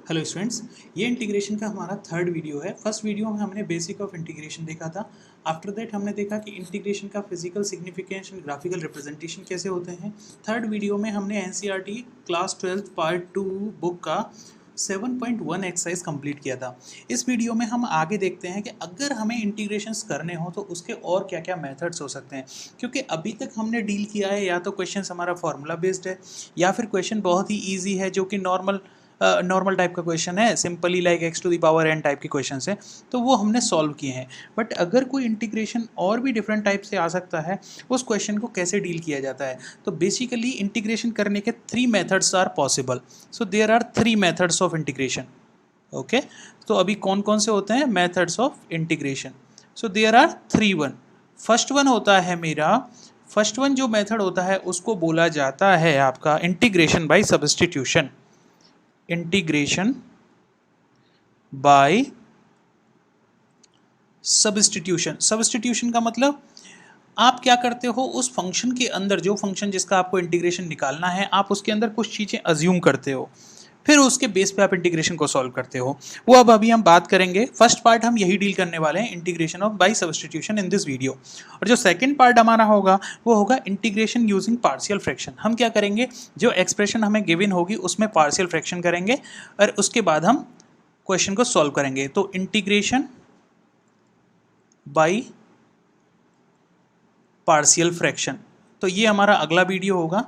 Hello students, ये integration का हमारा थर्ड वीडियो है। फर्स्ट वीडियो में हमने बेसिक ऑफ इंटीग्रेशन देखा था। आफ्टर दैट हमने देखा कि इंटीग्रेशन का physical significance and graphical representation कैसे होते हैं। थर्ड वीडियो में हमने एनसीईआरटी क्लास 12 पार्ट 2 बुक का 7.1 एक्सरसाइज कंप्लीट किया था। इस वीडियो में हम आगे देखते हैं कि अगर हमें इंटीग्रेशंस करने हो तो उसके और क्या क्या मेथड्स हो सकते हैं, क्योंकि अभी तक हमने डील किया है या तो क्वेश्चन हमारा फॉर्मूला बेस्ड है या फिर क्वेश्चन बहुत ही ईजी है जो कि नॉर्मल टाइप का क्वेश्चन है, सिंपली लाइक x⁴n टाइप के क्वेश्चन है, तो वो हमने सॉल्व किए हैं। बट अगर कोई इंटीग्रेशन और भी डिफरेंट टाइप से आ सकता है, उस क्वेश्चन को कैसे डील किया जाता है। तो बेसिकली इंटीग्रेशन करने के 3 methods are possible. So there are 3 methods of integration. Okay, तो अभी कौन कौन से होते हैं methods of integration. So there are 3 one. First one होता है मेरा, फर्स्ट वन जो मेथड होता है उसको बोला जाता है आपका integration by substitution. Integration by substitution. Substitution का मतलब आप क्या करते हो, उस फंक्शन के अंदर, जो फंक्शन जिसका आपको इंटीग्रेशन निकालना है, आप उसके अंदर कुछ चीज़ें अज्यूम करते हो, फिर उसके बेस पे आप इंटीग्रेशन को सॉल्व करते हो। वो अब अभी हम बात करेंगे। फर्स्ट पार्ट हम यही डील करने वाले हैं, integration of by substitution in this video. और जो सेकंड पार्ट हमारा होगा वो होगा इंटीग्रेशन यूजिंग पार्शियल फ्रैक्शन। हम क्या करेंगे, जो एक्सप्रेशन हमें गिवन होगी उसमें पार्शियल फ्रैक्शन करेंगे और उसके बाद हम क्वेश्चन को सॉल्व करेंगे। तो इंटीग्रेशन बाय पार्शियल फ्रैक्शन, तो ये हमारा अगला वीडियो होगा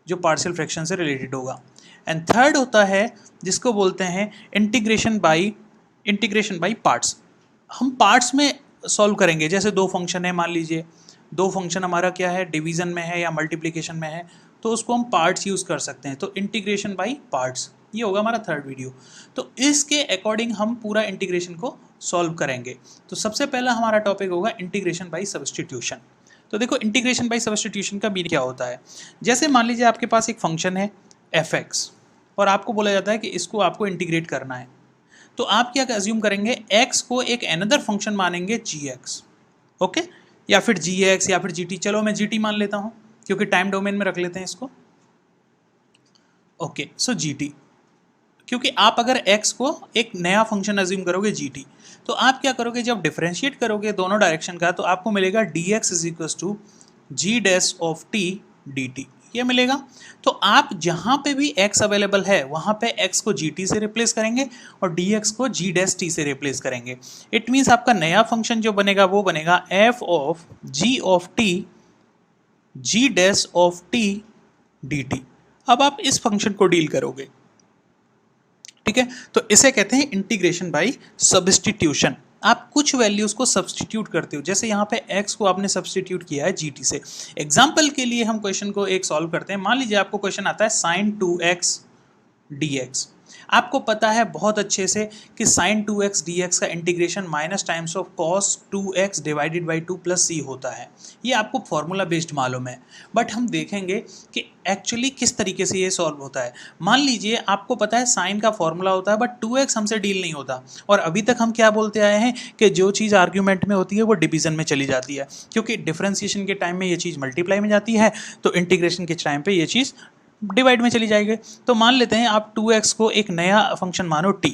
जो पार्शियल फ्रैक्शन से रिलेटेड होगा। एंड थर्ड होता है जिसको बोलते हैं इंटीग्रेशन बाय पार्ट्स। हम पार्ट्स में सॉल्व करेंगे। जैसे दो फंक्शन है, मान लीजिए दो फंक्शन हमारा क्या है, डिवीजन में है या मल्टीप्लिकेशन में है, तो उसको हम पार्ट्स यूज़ कर सकते हैं। तो इंटीग्रेशन बाय पार्ट्स, ये होगा हमारा थर्ड वीडियो। तो इसके अकॉर्डिंग हम पूरा इंटीग्रेशन को सॉल्व करेंगे। तो सबसे पहला हमारा टॉपिक होगा इंटीग्रेशन बाय सब्स्टिट्यूशन। तो देखो, इंटीग्रेशन बाय सब्स्टिट्यूशन का मीनिंग क्या होता है। जैसे मान लीजिए आपके पास एक फंक्शन है f(x) और आपको बोला जाता है कि इसको आपको इंटीग्रेट करना है, तो आप क्या अज्यूम करेंगे, x को एक अनदर फंक्शन मानेंगे gx, ओके, या फिर gx या फिर gt। चलो मैं gt मान लेता हूँ क्योंकि टाइम डोमेन में रख लेते हैं इसको। ओके, सो gt, क्योंकि आप अगर x को एक नया फंक्शन अज्यूम करोगे gt, तो आप क्या करोगे, जब डिफरेंशिएट करोगे दोनों डायरेक्शन का, तो आपको मिलेगा dx = g' dt, ये मिलेगा। तो आप जहाँ पे भी x अवेलेबल है वहाँ पे x को gt से रिप्लेस करेंगे और dx को g' से रिप्लेस करेंगे। इट मीन्स आपका नया फंक्शन जो बनेगा वो बनेगा f ऑफ g dt। अब आप इस फंक्शन को डील करोगे, ठीक है। तो इसे कहते हैं इंटीग्रेशन बाय सब्स्टिट्यूशन। आप कुछ वैल्यूज को सब्स्टिट्यूट करते हो, जैसे यहाँ पे x को आपने सब्स्टिट्यूट किया है gt से। एग्जाम्पल के लिए हम क्वेश्चन को एक सॉल्व करते हैं। मान लीजिए आपको क्वेश्चन आता है sin 2x dx। आपको पता है बहुत अच्छे से कि sin 2x dx का integration minus times of cos 2x divided by 2 plus c होता है। ये आपको फॉर्मूला बेस्ड मालूम है, बट हम देखेंगे कि एक्चुअली किस तरीके से ये सॉल्व होता है। मान लीजिए आपको पता है साइन का फॉर्मूला होता है, बट 2x हमसे डील नहीं होता, और अभी तक हम क्या बोलते आए हैं कि जो चीज़ आर्ग्यूमेंट में होती है वो डिवीजन में चली जाती है, क्योंकि डिफरेंशिएशन के टाइम में ये चीज़ मल्टीप्लाई में जाती है, तो इंटीग्रेशन के टाइम पे ये चीज़ डिवाइड में चली जाएगी। तो मान लेते हैं आप 2x को एक नया फंक्शन मानो t,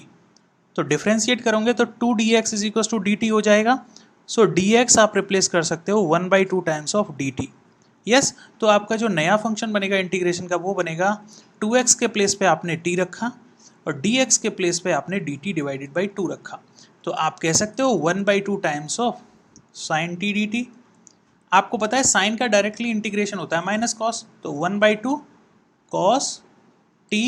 तो डिफरेंशिएट करोगे तो 2dx = dt हो जाएगा। सो dx आप रिप्लेस कर सकते हो 1/2 टाइम्स ऑफ dt। यस, तो आपका जो नया फंक्शन बनेगा इंटीग्रेशन का वो बनेगा 2x के प्लेस पे आपने t रखा और dx के प्लेस पे आपने dt डिवाइडेड बाई 2 रखा, तो आप कह सकते हो 1/2 times of sin t dt। आपको पता है साइन का डायरेक्टली इंटीग्रेशन होता है माइनस कॉस, तो 1/2 cos t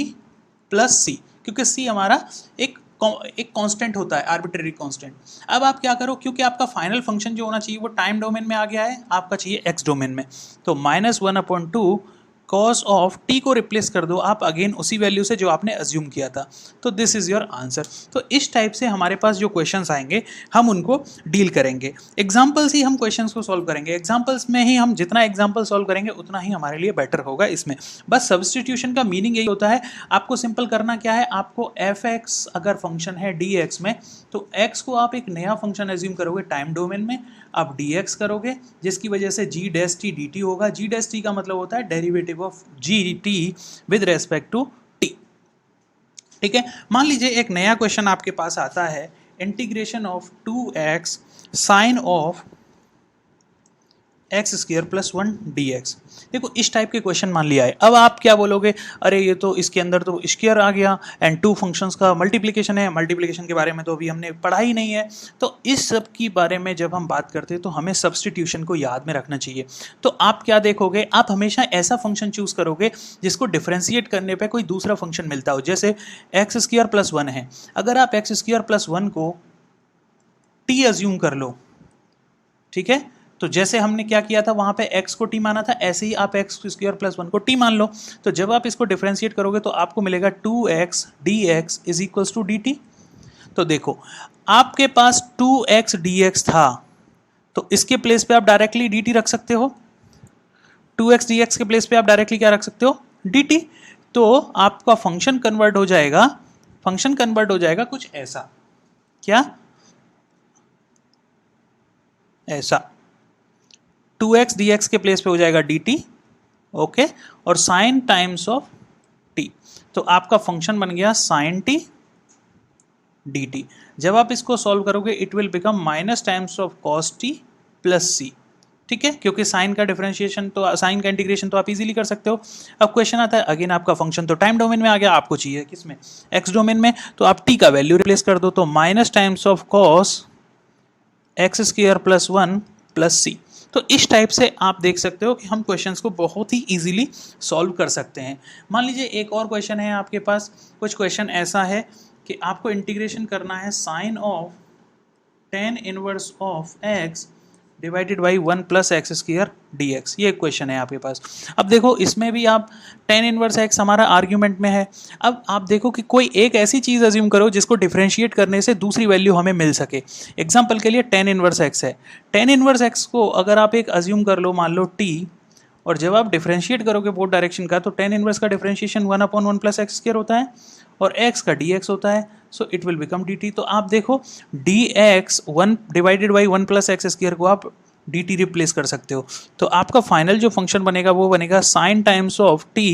प्लस c, क्योंकि c हमारा एक कांस्टेंट होता है, आर्बिट्रेरी कांस्टेंट। अब आप क्या करो, क्योंकि आपका फाइनल फंक्शन जो होना चाहिए वो टाइम डोमेन में आ गया है, आपका चाहिए x डोमेन में, तो -1/2 cos ऑफ t को रिप्लेस कर दो आप अगेन उसी वैल्यू से जो आपने अज्यूम किया था। तो दिस इज योर आंसर। तो इस टाइप से हमारे पास जो क्वेश्चंस आएंगे हम उनको डील करेंगे। एग्जाम्पल्स ही हम क्वेश्चंस को सॉल्व करेंगे, एग्जाम्पल्स में ही हम जितना एग्जाम्पल सॉल्व करेंगे उतना ही हमारे लिए बेटर होगा इसमें। बस सब्स्टिट्यूशन का मीनिंग यही होता है, आपको सिंपल करना क्या है, आपको f(x) अगर फंक्शन है dx में, तो x को आप एक नया फंक्शन एज्यूम करोगे टाइम डोमेन में, आप dx करोगे जिसकी वजह से g' t dt होगा। g' t का मतलब होता है derivative of gt with respect to t। ठीक है, मान लीजिए एक नया क्वेश्चन आपके पास आता है, integration of 2x sine of x square plus 1 dx। देखो इस टाइप के क्वेश्चन मान लिया है। अब आप क्या बोलोगे, अरे ये तो इसके अंदर तो स्क्वायर आ गया एंड टू फंक्शंस का मल्टीप्लिकेशन है, मल्टीप्लिकेशन के बारे में तो अभी हमने पढ़ा ही नहीं है। तो इस सब की बारे में जब हम बात करते हैं तो हमें सब्सटीट्यूशन को याद में रखना चाहिए। तो आप क्या देखोगे, आप हमेशा ऐसा फंक्शन चूज करोगे जिसको डिफ्रेंशिएट करने पर कोई दूसरा फंक्शन मिलता हो। जैसे एक्स स्क्वायर प्लस 1 है, अगर आप एक्स स्क्वायर प्लस 1 को टी अज्यूम कर लो, ठीक है, तो जैसे हमने क्या किया था वहां पे x को t माना था, ऐसे ही आप एक्स स्क्वायर प्लस 1 को t मान लो। तो जब आप इसको डिफरेंशिएट करोगे तो आपको मिलेगा 2x dx is equals to dt। तो देखो आपके पास 2x dx था, तो इसके प्लेस पे आप डायरेक्टली dt रख सकते हो। 2x dx के प्लेस पे आप डायरेक्टली क्या रख सकते हो, dt। तो आपका फंक्शन कन्वर्ट हो जाएगा, फंक्शन कन्वर्ट हो जाएगा कुछ ऐसा, क्या ऐसा 2x dx के प्लेस पे हो जाएगा dt, ओके, और साइन टाइम्स ऑफ t। तो आपका फंक्शन बन गया साइन t dt। जब आप इसको सॉल्व करोगे it will become minus times of cos t plus c। ठीक है, क्योंकि साइन का डिफरेंशिएशन तो, साइन का इंटीग्रेशन तो आप इजीली कर सकते हो। अब क्वेश्चन आता है अगेन, आपका फंक्शन तो टाइम डोमेन में आ गया, आपको चाहिए किस में, एक्स डोमेन में। तो आप t का वैल्यू रिप्लेस कर दो, तो minus times of cos x square plus 1 plus c। तो इस टाइप से आप देख सकते हो कि हम क्वेश्चंस को बहुत ही इजीली सॉल्व कर सकते हैं। मान लीजिए एक और क्वेश्चन है आपके पास, कुछ क्वेश्चन ऐसा है कि आपको इंटीग्रेशन करना है sine of tan inverse of x divided by 1 plus x square dx। ये एक क्वेश्चन है आपके पास। अब देखो इसमें भी आप tan इनवर्स x हमारा आर्ग्यूमेंट में है। अब आप देखो कि कोई एक ऐसी चीज़ अज्यूम करो जिसको डिफरेंशिएट करने से दूसरी वैल्यू हमें मिल सके। एग्जांपल के लिए tan इनवर्स x है, tan इनवर्स x को अगर आप एक अज्यूम कर लो, मान लो t, और जब आप डिफरेंशिएट करोगे बोथ डायरेक्शन का, तो tan इनवर्स का डिफरेंशिएशन 1/1 प्लस एक्स स्क्वायर होता है और x का dx होता है, so it will become dt। तो आप देखो dx 1 divided by 1 plus x square को आप dt रिप्लेस कर सकते हो। तो आपका फाइनल जो फंक्शन बनेगा वो बनेगा sine times of t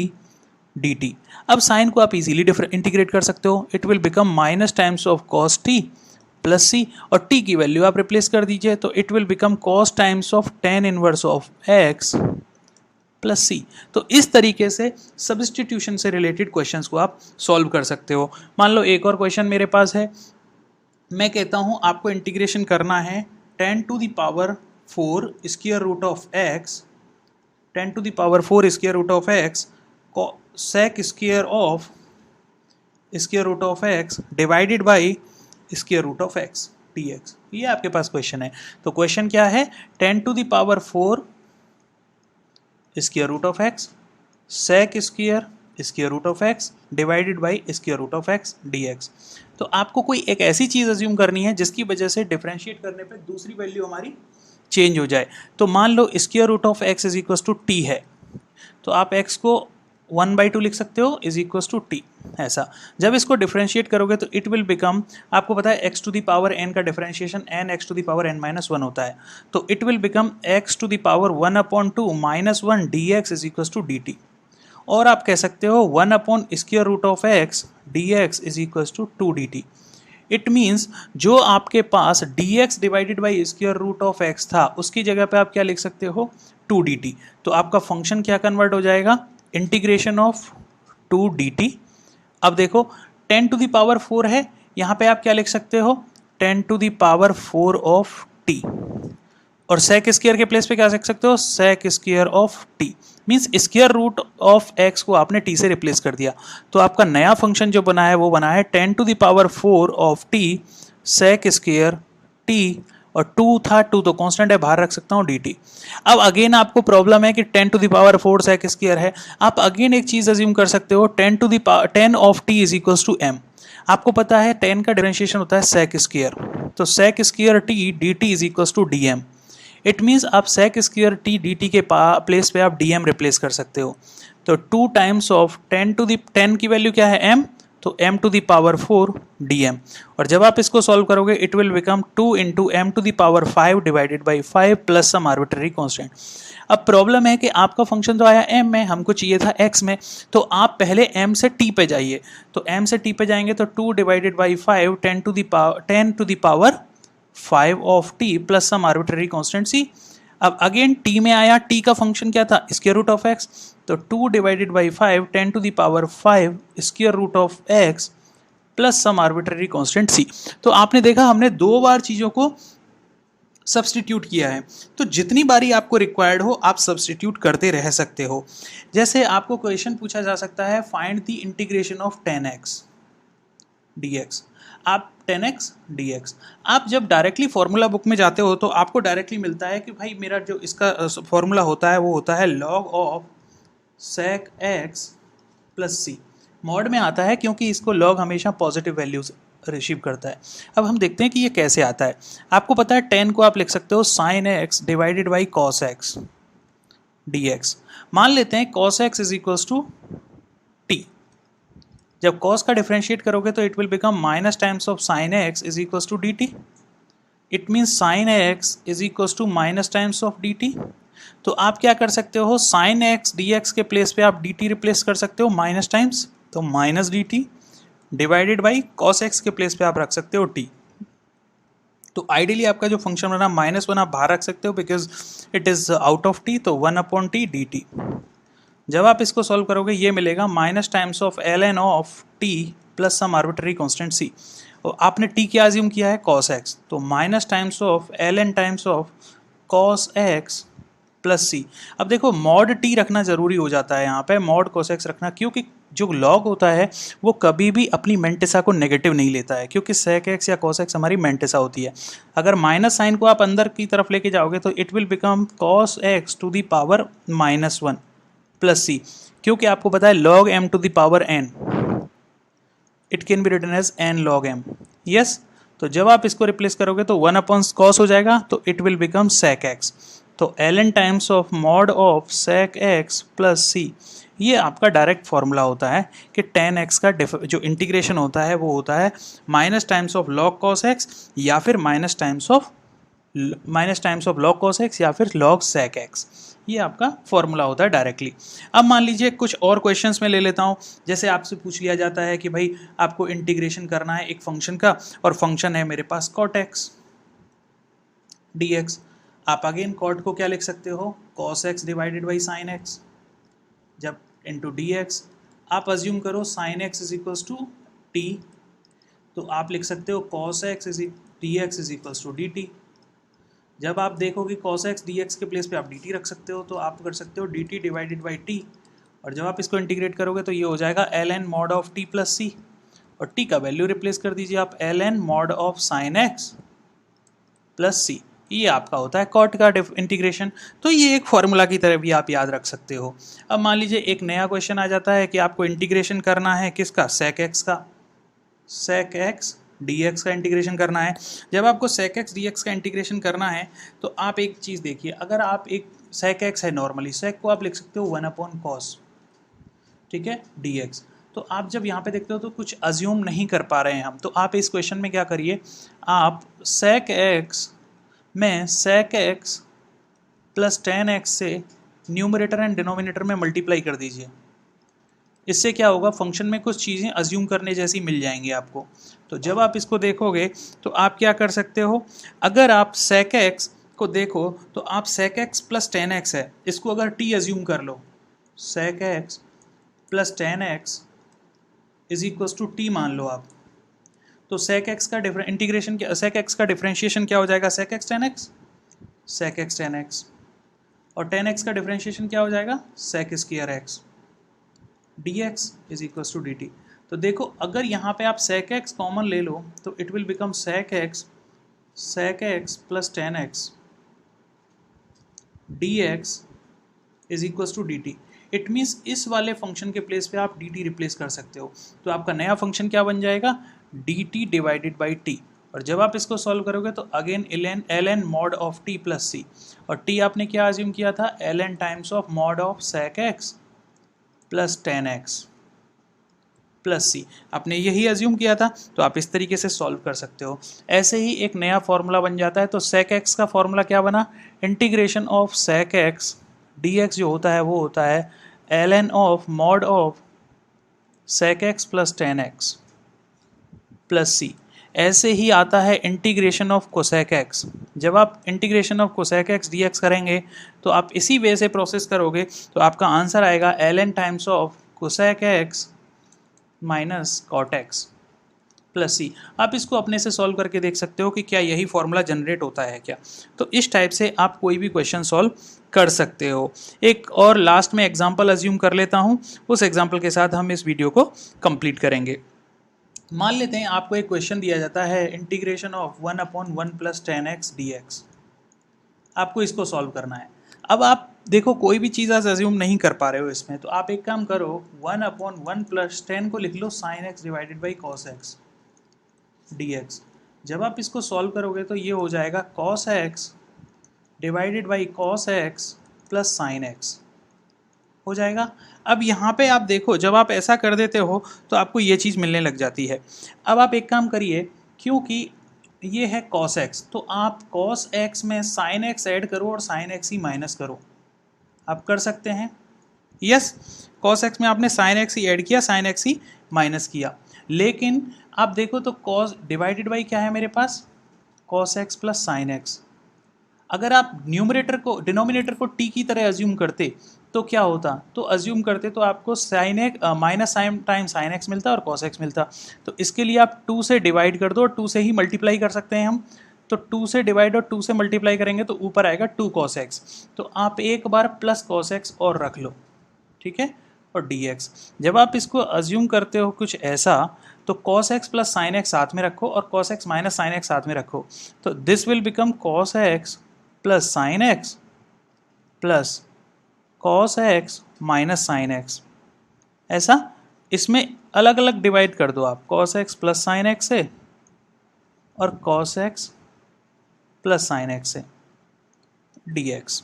dt। अब साइन को आप इजीली इंटीग्रेट कर सकते हो, it will become minus times of cos t plus c, और t की वैल्यू आप रिप्लेस कर दीजिए, तो it will become cos times of tan inverse of x plus C. तो इस तरीके से सब्स्टिट्यूशन से रिलेटेड क्वेश्चंस को आप सॉल्व कर सकते हो। मान लो एक और क्वेश्चन मेरे पास है, मैं कहता हूं आपको इंटीग्रेशन करना है 10 to the power 4 square root of x, 10 to the power 4 square root of x sec square root of x divided by square root of x dx। ये आपके पास क्वेश्चन है। तो क्वेश्चन क्या है, 10 to the power 4 square root of x sec square root of x divided by square root of x dx। तो आपको कोई एक ऐसी चीज़ अज्यूम करनी है जिसकी वजह से डिफरेंशिएट करने पे दूसरी वैल्यू हमारी चेंज हो जाए। तो मान लो square root of x is equals to t है, तो आप x को 1/2 लिख सकते हो इज इक्वल्स टू t। ऐसा जब इसको डिफरेंशिएट करोगे तो इट विल बिकम, आपको पता है x to the power n का differentiation n x to the power n-1 होता है, तो it will become x to the power 1/2 -1 dx is equals to dt। और आप कह सकते हो 1 square root of x dx is equals to 2 dt। It means जो आपके पास dx divided by square root of x था उसकी जगह पे आप क्या लिख सकते हो, 2 dt। तो आपका फंक्शन क्या कन्वर्ट हो जाएगा, इंटीग्रेशन ऑफ 2 dt। अब देखो 10 टू द पावर 4 है, यहाँ पे आप क्या लिख सकते हो, 10 to the power 4 of t, और सेक स्क्वायर के प्लेस पे क्या लिख सकते हो, sec square of t। Means square root of x को आपने t से रिप्लेस कर दिया। तो आपका नया फंक्शन जो बना है वो बना है 10 to the power 4 of t sec square t, और 2 था, 2 तो कांस्टेंट है, बाहर रख सकता हूँ dt। अब अगेन आपको प्रॉब्लम है कि 10 to the power 4 sec square है। आप अगेन एक चीज़ अज्यूम कर सकते हो, 10 of t is equals to m। आपको पता है 10 का डिफरेंशिएशन होता है सेक स्क्वायर, तो sec square t dt is equals to dm। It means आप सेक स्क्वायर t dt के प्लेस पे आप dm रिप्लेस कर सकते हो। तो 2 टाइम्स ऑफ 10 की वैल्यू क्या है m, तो m to the power 4 dm, और जब आप इसको सॉल्व करोगे it will become 2 into M to the power 5 divided by 5 plus some arbitrary constant. अब प्रॉब्लम है कि आपका फंक्शन तो आया m में, हमको चाहिए था x में, तो आप पहले m से t पे जाइए। तो m से t पे जाएंगे तो 2 divided by 5 10 to the power 5 of t plus some arbitrary constant c। अब अगेन t में आया, t का फंक्शन क्या था, स्क्वायर रूट ऑफ x, तो 2 divided by 5 10 to the power 5 square root of x plus some arbitrary constant c। तो आपने देखा हमने 2 बार चीज़ों को सब्सटीट्यूट किया है, तो जितनी बारी आपको रिक्वायर्ड हो आप सब्सटीट्यूट करते रह सकते हो। जैसे आपको क्वेश्चन पूछा जा सकता है find the integration of 10x dx, आप 10x dx, आप जब डायरेक्टली फॉर्मूला बुक में जाते हो तो आपको डायरेक्टली मिलता है कि भाई मेरा जो इसका फॉर्मूला होता है वो होता है log of sec x plus c। Mod में आता है क्योंकि इसको log हमेशा पॉजिटिव वैल्यूज रिसीव करता है। अब हम देखते हैं कि ये कैसे आता है। आपको पता है 10 को आप लिख सकते हो sin x divided by cos x dx। मान लेते हैं cos x is equals to t, जब cos का डिफरेंशिएट करोगे तो it will become minus times of sin x is equals to dt। It means sin x is equals to minus times of dt। तो आप क्या कर सकते हो, sin x dx के प्लेस पे आप dt रिप्लेस कर सकते हो माइनस टाइम्स, तो minus dt divided by cos x के प्लेस पे आप रख सकते हो t। तो आइडियली आपका जो फंक्शन बना -1 आप बाहर रख सकते हो because it is out of t, तो 1 अपॉन टी dt। जब आप इसको सॉल्व करोगे ये मिलेगा minus times of ln of t plus some arbitrary constant c, और आपने t क्या अज्यूम किया है cos x, तो minus times of ln times of cos x plus c। अब देखो मॉड t रखना जरूरी हो जाता है यहाँ पे, मॉड cos x रखना, क्योंकि जो log होता है वो कभी भी अपनी मेंटेसा को नेगेटिव नहीं लेता है, क्योंकि sec x या cos x हमारी मेंटेसा होती है। अगर माइनस साइन को आप अंदर की तरफ लेके जाओगे तो it will become cos x to the power -1 plus c, क्योंकि आपको पता है log m to the power n, it can be written as n log m। Yes, तो जब आप इसको रिप्लेस करोगे तो 1 अपॉन cos हो जाएगा, तो it will become sec x। तो ln times of mod of sec x plus c, ये आपका डायरेक्ट फॉर्मूला होता है कि 10x का जो इंटीग्रेशन होता है वो होता है minus times of log cos x या फिर minus times of log cos x या फिर log sec x। ये आपका फॉर्मूला होता है डायरेक्टली। अब मान लीजिए कुछ और क्वेश्चंस में ले लेता हूँ। जैसे आपसे पूछ लिया जाता है कि भाई आपको इंटीग्रेशन करना है एक फंक्शन का, और फंक्शन है मेरे पास cot x dx। आप अगेन cot को क्या लिख सकते हो, cos x divided by sin x, जब इंटू dx आप अज्यूम करो sin x is equals to t, तो आप लिख सकते हो cos x dx is equals to dt। जब आप देखोगे cos x dx के प्लेस पे आप dt रख सकते हो, तो आप कर सकते हो dt डिवाइडेड बाई t, और जब आप इसको इंटीग्रेट करोगे तो ये हो जाएगा ln mod of t plus c, और t का वैल्यू रिप्लेस कर दीजिए आप ln mod of sin x plus c। ये आपका होता है कॉट का इंटीग्रेशन। तो ये एक फॉर्मूला की तरह भी आप याद रख सकते हो। अब मान लीजिए एक नया क्वेश्चन आ जाता है कि आपको इंटीग्रेशन करना है किसका, sec x का, sec x dx का इंटीग्रेशन करना है। जब आपको sec x dx का इंटीग्रेशन करना है तो आप एक चीज़ देखिए, अगर आप एक sec x है, नॉर्मली sec को आप लिख सकते हो 1 अपॉन cos, ठीक है, dx। तो आप जब यहाँ पे देखते हो तो कुछ अज्यूम नहीं कर पा रहे हैं हम, तो आप इस क्वेश्चन में क्या करिए, आप sec x में sec x प्लस 10x से न्यूमरेटर एंड डिनोमिनेटर में मल्टीप्लाई कर दीजिए। इससे क्या होगा, फंक्शन में कुछ चीज़ें अज्यूम करने जैसी मिल जाएंगी आपको। तो जब आप इसको देखोगे तो आप क्या कर सकते हो, अगर आप sec x को देखो तो आप sec x प्लस 10x है, इसको अगर t अज्यूम कर लो, sec x plus 10x is equals to t मान लो आप, तो sec x का इंटीग्रेशन क्या, sec x का डिफरेंशिएशन क्या हो जाएगा, sec x 10x, sec x 10x, और 10x का डिफरेंशिएशन क्या हो जाएगा, sec square x dx is equals to dt। तो देखो अगर यहाँ पे आप sec x कॉमन ले लो तो it will become sec x plus 10x dx is equals to dt। It means इस वाले फंक्शन के प्लेस पे आप dt रिप्लेस कर सकते हो, तो आपका नया फंक्शन क्या बन जाएगा, dt डिवाइडेड बाई t, और जब आप इसको सॉल्व करोगे तो again ln mod of t plus c, और t आपने क्या अज्यूम किया था, ln times of mod of sec x plus 10x plus C. आपने यही अज्यूम किया था तो आप इस तरीके से सॉल्व कर सकते हो। ऐसे ही एक नया फॉर्मूला बन जाता है। तो सेक एक्स का फॉर्मूला क्या बना, integration of sec x d x जो होता है वो होता है ln of mod of sec x plus ten x plus C. ऐसे ही आता है इंटीग्रेशन ऑफ कोसेक एक्स। जब आप integration of cosec x d x करेंगे तो आप इसी वे से प्रोसेस करोगे तो आपका आंसर आएगा ln times of cosec x minus cot x plus C. आप इसको अपने से सॉल्व करके देख सकते हो कि क्या यही फॉर्मूला जनरेट होता है क्या। तो इस टाइप से आप कोई भी क्वेश्चन सॉल्व कर सकते हो। एक और लास्ट में एग्जांपल अज्यूम कर लेता हूँ, उस एग्जांपल के साथ हम इस वीडियो को कंप्लीट करेंगे। मान लेते हैं आपको एक क्वेश्चन दिया जाता है integration of 1/1 plus 10x dx। आपको इसको सॉल्व करना है। अब आप देखो कोई भी चीज़ आज अज्यूम नहीं कर पा रहे हो इसमें, तो आप एक काम करो 1/1 प्लस 10 को लिख लो sin x divided by cos x dx। जब आप इसको सॉल्व करोगे तो ये हो जाएगा cos x divided by cos x plus sin x हो जाएगा। अब यहाँ पे आप देखो जब आप ऐसा कर देते हो तो आपको ये चीज़ मिलने लग जाती है। अब आप एक काम करिए, क्योंकि ये है cos x तो आप cos x में sin x ऐड करो और sin x ही माइनस करो। आप कर सकते हैं, यस। cos x में आपने sin x ही ऐड किया, sin x ही माइनस किया। लेकिन आप देखो तो cos डिवाइडेड बाई क्या है मेरे पास, cos x plus sin x। अगर आप न्यूमरेटर को डिनोमिनेटर को t की तरह अज्यूम करते तो क्या होता, तो अज्यूम करते तो आपको sin x minus sine time sin x मिलता और cos x मिलता। तो इसके लिए आप 2 से डिवाइड कर दो और 2 से ही मल्टीप्लाई कर सकते हैं हम। तो 2 से डिवाइड और 2 से मल्टीप्लाई करेंगे तो ऊपर आएगा 2 cos x। तो आप एक बार प्लस cos x और रख लो, ठीक है, और dx। जब आप इसको अज्यूम करते हो कुछ ऐसा तो cos x plus sin x साथ में रखो और cos x minus sin x साथ में रखो। तो this will become cos x plus sin x plus cos x minus sin x। ऐसा इसमें अलग अलग डिवाइड कर दो आप, cos x plus sin x से और cos x plus sin x से dx।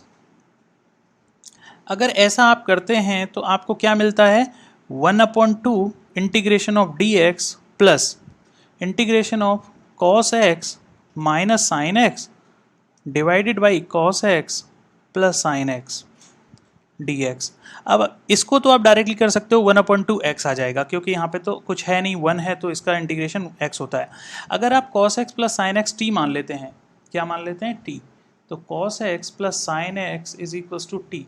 अगर ऐसा आप करते हैं तो आपको क्या मिलता है, 1/2 integration of dx plus integration of cos x minus sin x divided by cos x plus sin x dx। अब इसको तो आप डायरेक्टली कर सकते हो, 1/2 x आ जाएगा क्योंकि यहाँ पे तो कुछ है नहीं, 1 है तो इसका इंटीग्रेशन x होता है। अगर आप cos x plus sin x t मान लेते हैं, क्या मान लेते हैं, t, तो cos x plus sin x is equal to t।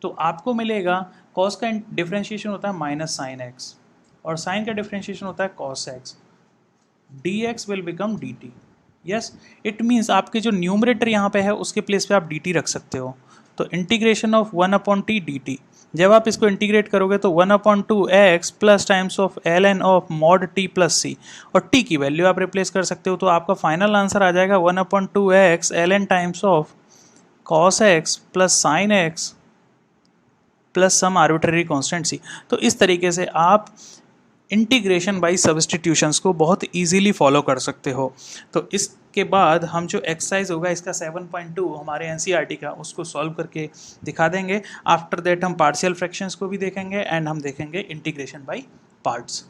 तो आपको मिलेगा cos का डिफ्रेंशिएशन होता है माइनस sin x और sin का डिफ्रेंशिएशन होता है cos x, dx will become dt। Yes, it means आपके जो न्यूमरेटर यहाँ पे है उसके प्लेस पे आप dt रख सकते हो। तो इंटीग्रेशन ऑफ 1/t dt, जब आप इसको इंटीग्रेट करोगे तो 1/2 x plus times of ln of mod t plus c, और t की वैल्यू आप रिप्लेस कर सकते हो। तो आपका फाइनल आंसर आ जाएगा 1/2 x ln times of cos x plus sin x plus some arbitrary constant c। तो इस तरीके से आप इंटीग्रेशन बाय सब्स्टिट्यूशंस को बहुत इजीली फॉलो कर सकते हो। तो इसके बाद हम जो एक्सरसाइज होगा इसका 7.2 हमारे एनसीईआरटी का, उसको सॉल्व करके दिखा देंगे। आफ्टर दैट हम पार्शियल फ्रैक्शंस को भी देखेंगे एंड हम देखेंगे इंटीग्रेशन बाय पार्ट्स।